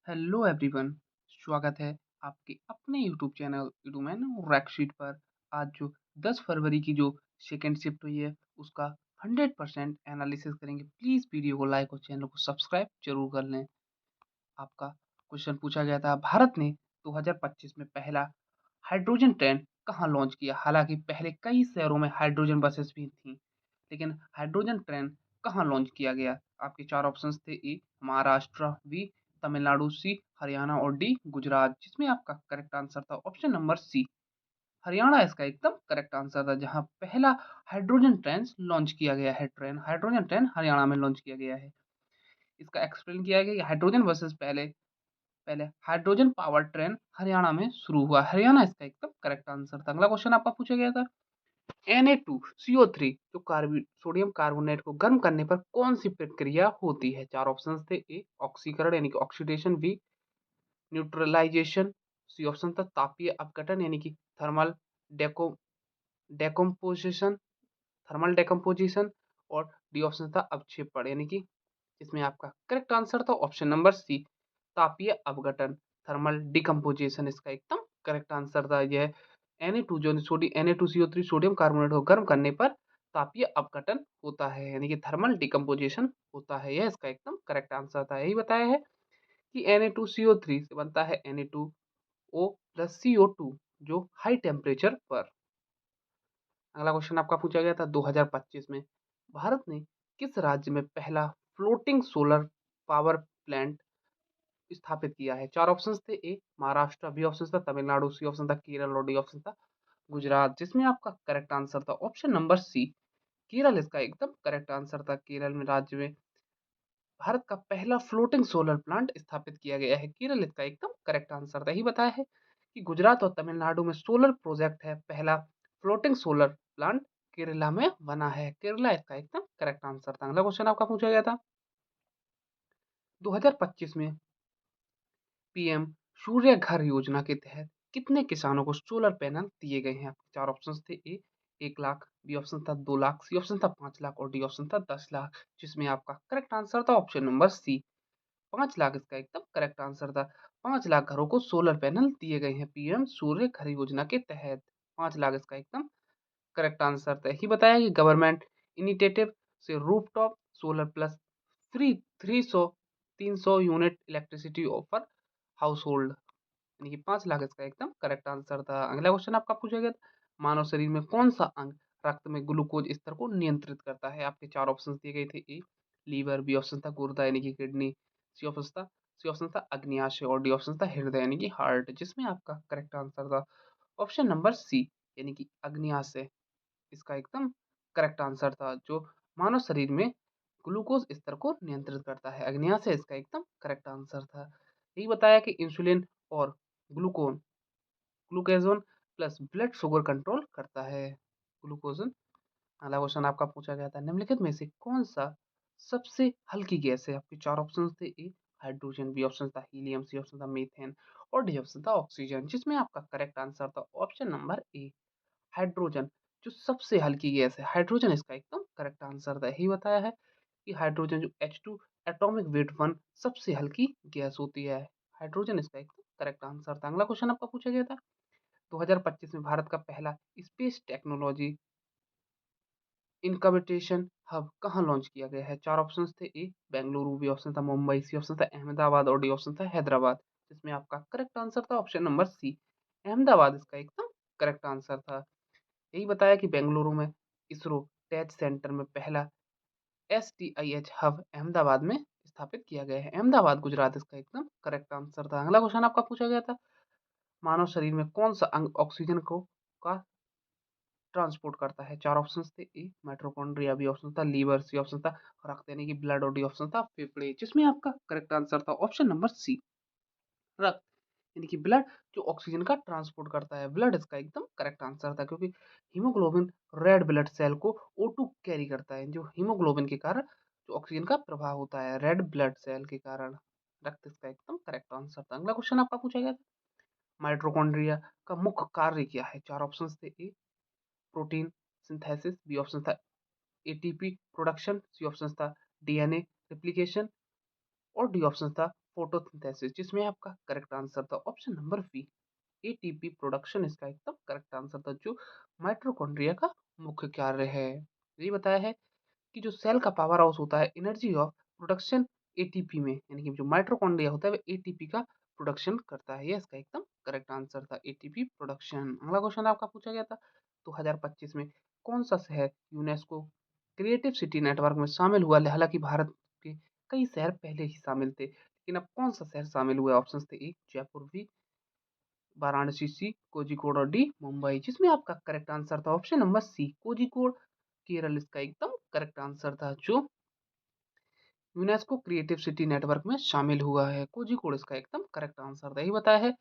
Hello everyone. स्वागत है आपके अपने यूट्यूब चैनल यूट्यूबमैन रैकशीट पर। आज जो 10 फरवरी की जो सेकेंड शिफ्ट हुई है उसका 100% एनालिसिस करेंगे। प्लीज़ वीडियो को लाइक और चैनल को सब्सक्राइब जरूर कर लें। आपका क्वेश्चन पूछा गया था, भारत ने 2025 में पहला हाइड्रोजन ट्रेन कहाँ लॉन्च किया। हालांकि पहले कई शहरों में हाइड्रोजन बसेस भी थीं, लेकिन हाइड्रोजन ट्रेन कहाँ लॉन्च किया गया। आपके चार ऑप्शंस थे। ए महाराष्ट्र, बी तमिलनाडु, सी हरियाणा और डी गुजरात, जिसमें आपका करेक्ट आंसर था ऑप्शन नंबर सी हरियाणा। इसका एकदम करेक्ट आंसर था, जहां पहला हाइड्रोजन ट्रेन लॉन्च किया गया है। हाइड्रोजन ट्रेन हरियाणा में लॉन्च किया गया है। इसका एक्सप्लेन किया गया कि हाइड्रोजन बसेस पहले पहले हाइड्रोजन पावर ट्रेन हरियाणा में शुरू हुआ। हरियाणा इसका एकदम करेक्ट आंसर था। अगला क्वेश्चन आपका पूछा गया था, Na2CO3 जो सोडियम कार्बोनेट को गर्म करने पर कौन सी प्रक्रिया होती है। चार ऑप्शंस थे। ए ऑक्सीकरण यानी कि oxidation, B neutralization, C option था तापीय अपघटन यानी कि thermal deco decomposition thermal decomposition, और डी ऑप्शन था अवक्षेपण यानी कि इसमें आपका करेक्ट आंसर था ऑप्शन नंबर सी तापीय अपघटन, थर्मल डिकम्पोजिशन इसका एकदम करेक्ट आंसर था। यह Na2 जो Na2CO3 सोडियम कार्बोनेट को गर्म करने पर तापीय अपघटन होता है यानी कि थर्मल डिकम्पोजिशन होता है। यह इसका एकदम करेक्ट आंसर था। यही बताया है कि Na2CO3 से बनता है Na2O प्लस CO2 जो हाई टेम्परेचर पर। अगला क्वेश्चन आपका पूछा गया था, 2025 में भारत ने किस राज्य में पहला फ्लोटिंग सोलर पावर प्लांट स्थापित किया है। चार ऑप्शंस थे। ए महाराष्ट्र, बी ऑप्शन था तमिलनाडु, सी ऑप्शन था केरल और डी ऑप्शन था गुजरात, जिसमें आपका करेक्ट आंसर था ऑप्शन नंबर सी केरल। इसका एकदम करेक्ट आंसर था। केरल में राज्य में भारत का पहला फ्लोटिंग सोलर प्लांट स्थापित किया गया है। केरल इसका एकदम करेक्ट आंसर था। यही बताया है कि गुजरात और तमिलनाडु में सोलर प्रोजेक्ट है। पहला फ्लोटिंग सोलर प्लांट केरला में बना है। केरला इसका एकदम करेक्ट आंसर था। अगला क्वेश्चन आपका पूछा गया था, 2025 में पीएम सूर्य घर योजना के तहत कितने किसानों को सोलर पैनल दिए गए हैं। आपके चार ऑप्शन थे। ए 1 लाख, बी ऑप्शन था 2 लाख, सी ऑप्शन था 5 लाख और डी ऑप्शन था 10 लाख, जिसमें आपका करेक्ट आंसर था ऑप्शन नंबर सी 5 लाख। इसका एकदम करेक्ट आंसर था। 5 लाख घरों को सोलर पैनल दिए गए हैं पीएम सूर्य घर योजना के तहत। 5 लाख इसका एकदम करेक्ट आंसर था। ही बताया कि गवर्नमेंट इनिशिएटिव से rooftop solar plus free 300 unit electricity offer house hold यानी कि 5 लाख इसका एकदम करेक्ट आंसर था। अगला क्वेश्चन आपका पूछा गया था, मानव शरीर में कौन सा अंग रक्त में ग्लूकोज स्तर को नियंत्रित करता है। आपके चार ऑप्शन दिए गए थे। ए लीवर, बी ऑप्शन था गुर्दा यानी कि किडनी, सी ऑप्शन था अग्न्याशय और डी ऑप्शन था हृदय यानी कि हार्ट, जिसमें आपका करेक्ट आंसर था ऑप्शन नंबर सी यानी कि अग्न्याशय इसका एकदम करेक्ट आंसर था, जो मानव शरीर में ग्लूकोज स्तर को नियंत्रित करता है। अग्न्याशय इसका एकदम करेक्ट आंसर था। यही बताया कि इंसुलिन और ग्लूकोन glucagon plus blood sugar control करता है। ग्लूकोजन। अगला क्वेश्चन आपका पूछा गया था, निम्नलिखित में से कौन सा सबसे हल्की गैस है। आपके चार ऑप्शन थे। ए हाइड्रोजन, बी ऑप्शन था हीलियम, सी ऑप्शन था मीथेन और डी ऑप्शन था ऑक्सीजन, जिसमें आपका करेक्ट आंसर था ऑप्शन नंबर ए हाइड्रोजन, जो सबसे हल्की गैस है। हाइड्रोजन इसका एकदम करेक्ट आंसर था। यही बताया है कि हाइड्रोजन जो H2 एटॉमिक वेट 1 सबसे हल्की गैस होती है। हाइड्रोजन इसका एकदम करेक्ट आंसर था। अगला क्वेश्चन आपका पूछा गया था, 2025 में भारत का पहला स्पेस टेक्नोलॉजी इनक्यूबेशन हब कहाँ लॉन्च किया गया है। चार ऑप्शंस थे। ए बेंगलुरु, बी ऑप्शन था मुंबई, सी ऑप्शन था अहमदाबाद और डी ऑप्शन था हैदराबाद, जिसमें आपका करेक्ट आंसर था ऑप्शन नंबर सी अहमदाबाद इसका एकदम करेक्ट आंसर था। यही बताया कि बेंगलुरु में इसरो टेक सेंटर में पहला STIH हब अहमदाबाद में स्थापित किया गया है। अहमदाबाद गुजरात इसका एकदम करेक्ट आंसर था। अगला क्वेश्चन आपका पूछा गया था, मानव शरीर में कौन सा अंग ऑक्सीजन को का ट्रांसपोर्ट करता है। चार ऑप्शंस थे। ए माइटोकॉन्ड्रिया, बी ऑप्शन था लीवर, सी ऑप्शन था रक्त यानी कि ब्लड और डी ऑप्शन था फेफड़े, जिसमें आपका करेक्ट आंसर था ऑप्शन नंबर सी रक्त यानी कि ब्लड, जो ऑक्सीजन का ट्रांसपोर्ट करता है। ब्लड इसका एकदम करेक्ट आंसर था, क्योंकि हीमोग्लोबिन रेड ब्लड सेल को O2 कैरी करता है, जो हीमोग्लोबिन के कारण जो ऑक्सीजन का प्रभाव होता है रेड ब्लड सेल के कारण। रक्त इसका एकदम करेक्ट आंसर था। अगला क्वेश्चन आपका पूछा गया था, माइटोकॉन्ड्रिया का मुख्य कार्य क्या है। चार ऑप्शन थे। A protein synthesis, B option था ATP प्रोडक्शन, सी ऑप्शन था DNA रेप्लिकेशन और डी ऑप्शन था फोटोसिंथेसिस, जिसमें आपका करेक्ट आंसर था option number B, ATP production इसका एकदम करेक्ट आंसर था, जो माइटोकॉन्ड्रिया का मुख्य कार्य है। ये बताया है कि जो सेल का पावर हाउस होता है एनर्जी ऑफ प्रोडक्शन एटीपी में, यानी कि जो माइटोकॉन्ड्रिया होता है वो एटीपी का प्रोडक्शन करता है। ये इसका एकदम करेक्ट आंसर था, एटीपी प्रोडक्शन। अगला क्वेश्चन आपका पूछा गया था 2025 में कौन सा शहर यूनेस्को क्रिएटिव सिटी नेटवर्क में शामिल हुआ। हालांकि भारत के कई शहर पहले ही शामिल थे, लेकिन अब कौन सा शहर शामिल हुआ? ऑप्शन थे A Jaipur, B Varanasi, C Kozhikode और डी मुंबई, जिसमें आपका करेक्ट आंसर था option number C Kozhikode Kerala इसका एकदम करेक्ट आंसर था, जो यूनेस्को क्रिएटिव सिटी नेटवर्क में शामिल हुआ है। कोझिकोड इसका एकदम करेक्ट आंसर था। यही बताया है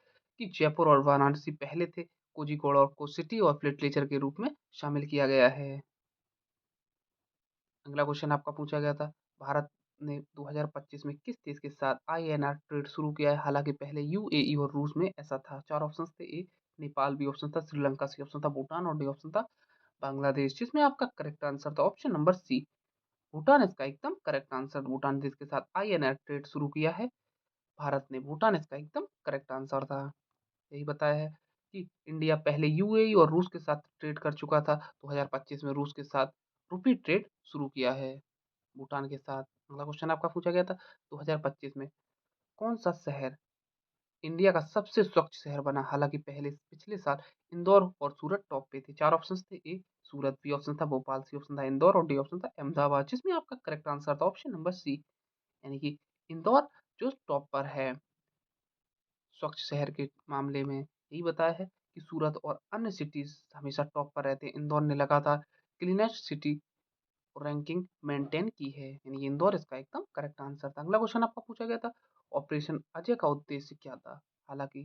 कि जयपुर और वाराणसी पहले थे, कोझिकोड और को सिटी ऑफ लिटरेचर के रूप में शामिल किया गया है। अगला क्वेश्चन आपका पूछा गया था भारत ने 2025 में किस देश के साथ आईएनआर ट्रेड शुरू किया है? हालांकि पहले यूएई और रूस में ऐसा था। चार ऑप्शन थे, ए नेपाल, बी ऑप्शन था श्रीलंका, सी ऑप्शन था भूटान और डी ऑप्शन था बांग्लादेश, जिसमें आपका करेक्ट आंसर था ऑप्शन नंबर सी भूटान इसका एकदम करेक्ट आंसर। भूटान देश के साथ आईएनआर ट्रेड शुरू किया है भारत ने, भूटान इसका एकदम करेक्ट आंसर था। यही बताया है कि इंडिया पहले यूएई और रूस के साथ ट्रेड कर चुका था, 2025 में रूस के साथ रुपी ट्रेड शुरू किया है भूटान के साथ। अगला क्वेश्चन आपका पूछा गया था 2025 में कौन सा शहर इंडिया का सबसे स्वच्छ शहर बना? हालांकि पहले पिछले साल इंदौर और सूरत टॉप पे थे। चार ऑप्शन थे, ए सूरत, बी ऑप्शन था भोपाल, सी ऑप्शन था इंदौर और डी ऑप्शन था अहमदाबाद, जिसमें आपका करेक्ट आंसर था ऑप्शन नंबर सी, यानी कि इंदौर जो टॉप पर है स्वच्छ शहर के मामले में। यही बताया है कि सूरत और अन्य सिटीज हमेशा टॉप पर रहते हैं। इंदौर ने लगातार क्लीनेस्ट सिटी रैंकिंग मेंटेन की है, यानी इंदौर इसका एकदम करेक्ट आंसर था। अगला क्वेश्चन आपका पूछा गया था ऑपरेशन अजय का उद्देश्य क्या था? हालांकि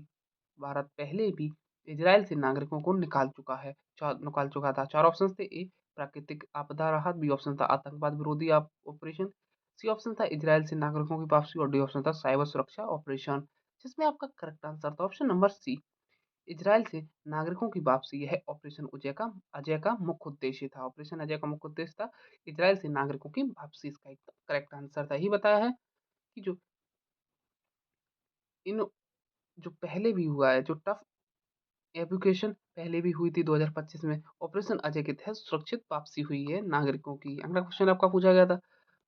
भारत पहले भी इजराइल से नागरिकों को निकाल चुका था। चार ऑप्शन थे, ए प्राकृतिक आपदा राहत, बी ऑप्शन था आतंकवाद विरोधी ऑपरेशन, सी ऑप्शन था इजराइल से नागरिकों की वापसी और डी ऑप्शन था साइबर सुरक्षा ऑपरेशन, जिसमें आपका करेक्ट आंसर था ऑप्शन नंबर सी इजराइल से नागरिकों की वापसी। यह ऑपरेशन अजय का मुख्य उद्देश्य था। ऑपरेशन अजय का मुख्य उद्देश्य था इजराइल से नागरिकों की वापसी, इसका एक करेक्ट आंसर था। यही बताया है कि जो इन जो पहले भी हुआ है, जो टफ एजुकेशन पहले भी हुई थी 2025 में, ऑपरेशन अजय के तहत सुरक्षित वापसी हुई है नागरिकों की। अगला क्वेश्चन आपका पूछा गया था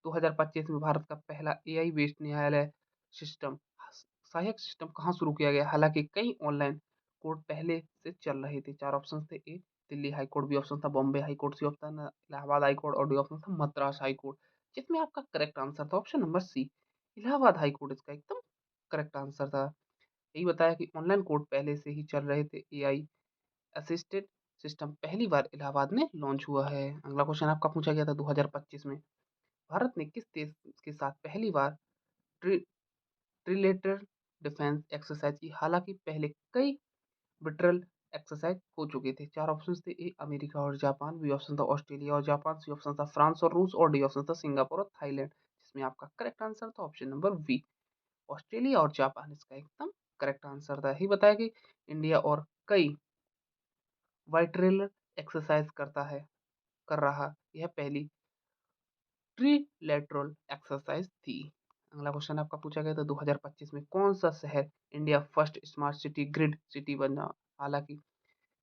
2025 में भारत का पहला एआई बेस्ड न्यायालय सिस्टम सहायक सिस्टम कहाँ शुरू किया गया? हालांकि कई ऑनलाइन कोर्ट पहले से चल रहे थे। चार ऑप्शन थे, A Delhi high court, B option था Bombay high court, C option था इलाहाबाद हाई कोर्ट और डी ऑप्शन था मद्रास हाई कोर्ट, जिसमें आपका करेक्ट आंसर था option number C Allahabad high court इसका एकदम करेक्ट आंसर था। यही बताया कि ऑनलाइन कोर्ट पहले से ही चल रहे थे, एआई असिस्टेड सिस्टम पहली बार इलाहाबाद में लॉन्च हुआ है। अगला क्वेश्चन आपका पूछा गया था 2025 में भारत ने किस देश के साथ पहली बार ट्रिलेटरल डिफेंस एक्सरसाइज की? हालांकि पहले कई बिटरल एक्सरसाइज हो चुके थे। चार ऑप्शन थे, ए अमेरिका और जापान, बी ऑप्शन था ऑस्ट्रेलिया और जापान, सी ऑप्शन था फ्रांस और रूस और डी ऑप्शन था सिंगापुर और थाईलैंड, जिसमें आपका करेक्ट आंसर था ऑप्शन नंबर बी ऑस्ट्रेलिया और जापान इसका एकदम करेक्ट आंसर था। ही बताया कि इंडिया और कई वाइट्रेलर एक्सरसाइज कर रहा यह पहली ट्रिलेटरल एक्सरसाइज थी। अगला क्वेश्चन आपका पूछा गया था 2025 में कौन सा शहर India first smart city grid city बना? हालांकि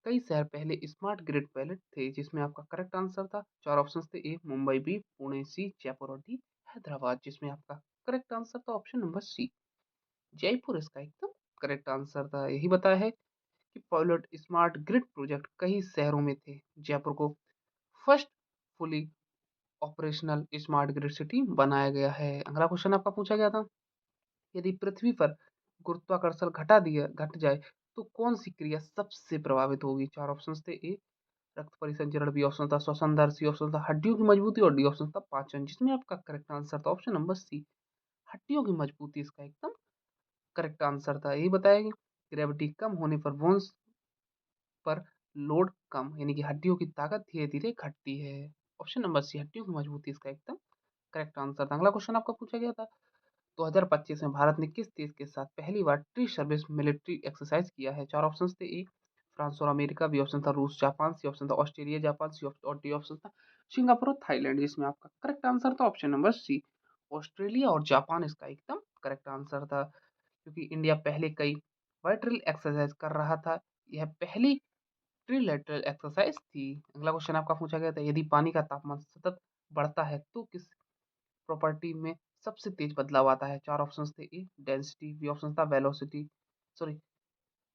कई शहर पहले स्मार्ट ग्रिड पहले थे, जिसमें आपका करेक्ट आंसर था चार ऑप्शन थे, ए मुंबई, बी पुणे, सी जयपुर और डी हैदराबाद, जिसमें आपका करेक्ट आंसर था ऑप्शन नंबर सी जयपुर इसका एकदम करेक्ट आंसर था। यही बताया है कि पायलट स्मार्ट ग्रिड प्रोजेक्ट कई शहरों में थे। जयपुर को first fully operational smart grid city बनाया गया है। अगला क्वेश्चन आपका पूछा गया था यदि पृथ्वी पर गुरुत्वाकर्षण घट जाए तो कौन सी क्रिया सबसे प्रभावित होगी? चार ऑप्शन थे, ए रक्त परिसंचरण, बी ऑप्शन था श्वसन दर, सी ऑप्शन था हड्डियों की मजबूती और डी ऑप्शन था पाचन, जिसमें आपका करेक्ट आंसर था ऑप्शन नंबर सी हड्डियों की मजबूती इसका एकदम करेक्ट आंसर था। यही बताया कि ग्रेविटी कम होने पर बोन्स पर लोड कम, यानी कि हड्डियों की ताकत धीरे धीरे घटती है। ऑप्शन नंबर सी हड्डियों की मजबूती इसका एकदम करेक्ट आंसर था। अगला क्वेश्चन आपका पूछा गया था 2025 में भारत ने किस देश के साथ पहली बार ट्री सर्विस मिलिट्री एक्सरसाइज किया है? चार ऑप्शन थे, ए फ्रांस और अमेरिका, बी ऑप्शन था रूस जापान, सी ऑप्शन था ऑस्ट्रेलिया जापान, सी और डी ऑप्शन था सिंगापुर और थाईलैंड, जिसमें आपका करेक्ट आंसर था ऑप्शन नंबर सी ऑस्ट्रेलिया और जापान इसका एकदम करेक्ट आंसर था, क्योंकि इंडिया पहले कई बायलैटरल एक्सरसाइज कर रहा था। यह पहली ट्रिलैटरल एक्सरसाइज थी। अगला क्वेश्चन आपका पूछा गया था, यदि पानी का तापमान सतत बढ़ता है तो किस प्रॉपर्टी में सबसे तेज बदलाव आता है? 4 ऑप्शंस थे। ए डेंसिटी, बी ऑप्शन था velocity, sorry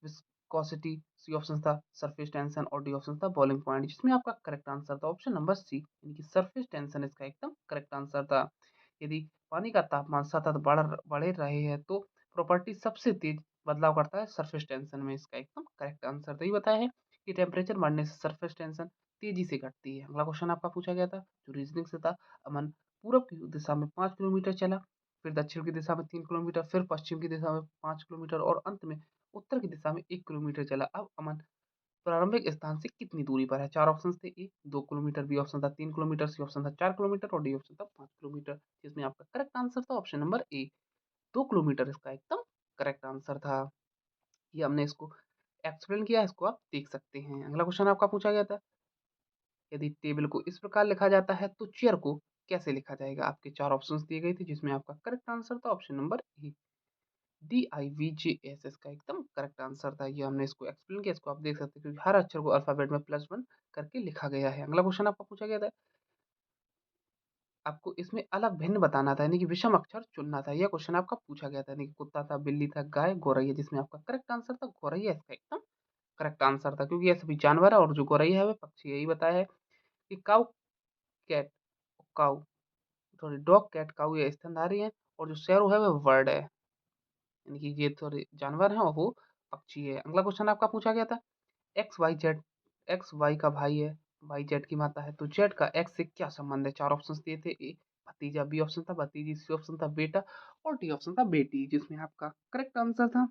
viscosity, C option था सरफेस टेंशन और डी ऑप्शन था बॉइलिंग पॉइंट, जिसमें आपका करेक्ट आंसर था ऑप्शन नंबर सी, यानी कि सरफेस टेंशन इसका एकदम करेक्ट आंसर था। यदि पानी का तापमान सतत बढ़े रहे हैं तो प्रॉपर्टी सबसे तेज बदलाव करता है सरफेस टेंशन में, इसका एकदम करेक्ट आंसर था। ये बताया है कि टेम्परेचर बढ़ने से सरफेस टेंशन तेजी से घटती है। अगला क्वेश्चन आपका पूछा गया था जो रीजनिंग से था, अमन पूरब की दिशा में 5 किलोमीटर चला, फिर दक्षिण की दिशा में 3 किलोमीटर, फिर पश्चिम की दिशा में 5 किलोमीटर और अंत में उत्तर की दिशा में 1 किलोमीटर चला। अब अमन प्रारंभिक स्थान से कितनी दूरी पर है? 4 ऑप्शन थे। ए 2 किलोमीटर, बी ऑप्शन था 3 किलोमीटर, सी ऑप्शन था 4 किलोमीटर और डी ऑप्शन था 5 किलोमीटर, जिसमें आपका करेक्ट आंसर था ऑप्शन नंबर ए 2 किलोमीटर इसका एकदम करेक्ट आंसर था। ये हमने इसको एक्सप्लेन किया, इसको आप देख सकते हैं। अगला क्वेश्चन आपका पूछा गया था, यदि टेबल को इस प्रकार लिखा जाता है तो चेयर को कैसे लिखा जाएगा? आपके 4 ऑप्शंस दिए गए थे, जिसमें आपका करेक्ट आंसर था ऑप्शन नंबर ए DIVGS इसका एकदम करेक्ट आंसर था। ये हमने इसको एक्सप्लेन किया, इसको आप देख सकते हैं, क्योंकि हर अक्षर को अल्फाबेट में +1 करके लिखा गया है। अगला क्वेश्चन आपका पूछा गया था, आपको इसमें अलग भिन्न बताना था, यानी कि विषम अक्षर चुनना था। यह क्वेश्चन आपका पूछा गया था, यानी कि कुत्ता था, बिल्ली था, गाय, गौरैया, जिसमें आपका करेक्ट आंसर था गौरैया इसका एकदम करेक्ट आंसर था, क्योंकि ये सभी जानवर है और जो गौरैया है वह पक्षी है। यही बताया है कि काऊ कैट काऊ सॉरी डॉग कैट काऊ ये स्तनधारी है और जो शैरो है वह बर्ड है, यानी कि ये थोड़े जानवर हैं और वो पक्षी है। अगला क्वेश्चन आपका पूछा गया था, X Y Z, X Y का भाई है, वाई जेड की माता है, तो जेड का एक्स से क्या संबंध है? 4 ऑप्शंस दिए थे। ए भतीजा, बी ऑप्शन था भतीजी, सी ऑप्शन था बेटा और डी ऑप्शन था बेटी, जिसमें आपका करेक्ट आंसर था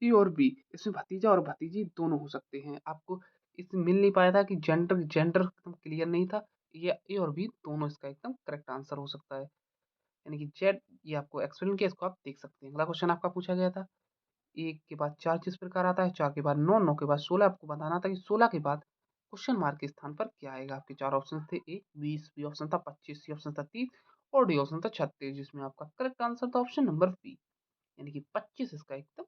ए और बी। इसमें भतीजा और भतीजी दोनों हो सकते हैं। आपको इसमें मिल नहीं पाया था कि जेंडर जेंडर एकदम क्लियर नहीं था। ये ए और बी दोनों इसका एकदम करेक्ट आंसर हो सकता है, यानी कि जेड। ये आपको एक्सप्लेन किया, इसको आप देख सकते हैं। अगला क्वेश्चन आपका पूछा गया था, 1 के बाद 4 किस प्रकार आता है? 4 के बाद 9, 9 के बाद 16, आपको बताना था कि 16 के बाद क्वेश्चन मार्क के स्थान पर क्या आएगा? आपके 4 ऑप्शन थे। ए 20, बी ऑप्शन था 25, सी ऑप्शन था 30 और डी ऑप्शन था 36, जिसमें आपका करेक्ट आंसर था ऑप्शन नंबर बी, यानी कि 25 इसका एकदम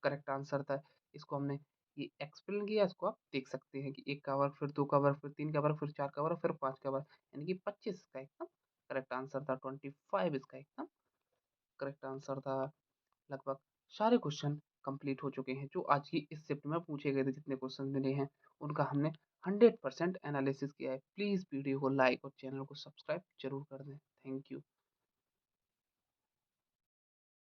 करेक्ट आंसर था। इसको हमने ये एक्सप्लेन किया, इसको आप देख सकते हैं कि 1 का वर्ग, फिर 2 का वर्ग, फिर 3 का वर्ग, फिर 4 का वर्ग, फिर 5 का वर्ग, यानी कि 25 इसका एकदम करेक्ट आंसर था। 25 इसका एकदम करेक्ट आंसर था। लगभग सारे क्वेश्चन कंप्लीट हो चुके हैं जो आज की इस शिफ्ट में पूछे गए थे। जितने क्वेश्चन मिले हैं उनका हमने 100% एनालिसिस किया है। प्लीज़ वीडियो को लाइक और चैनल को सब्सक्राइब जरूर कर दें। Thank you.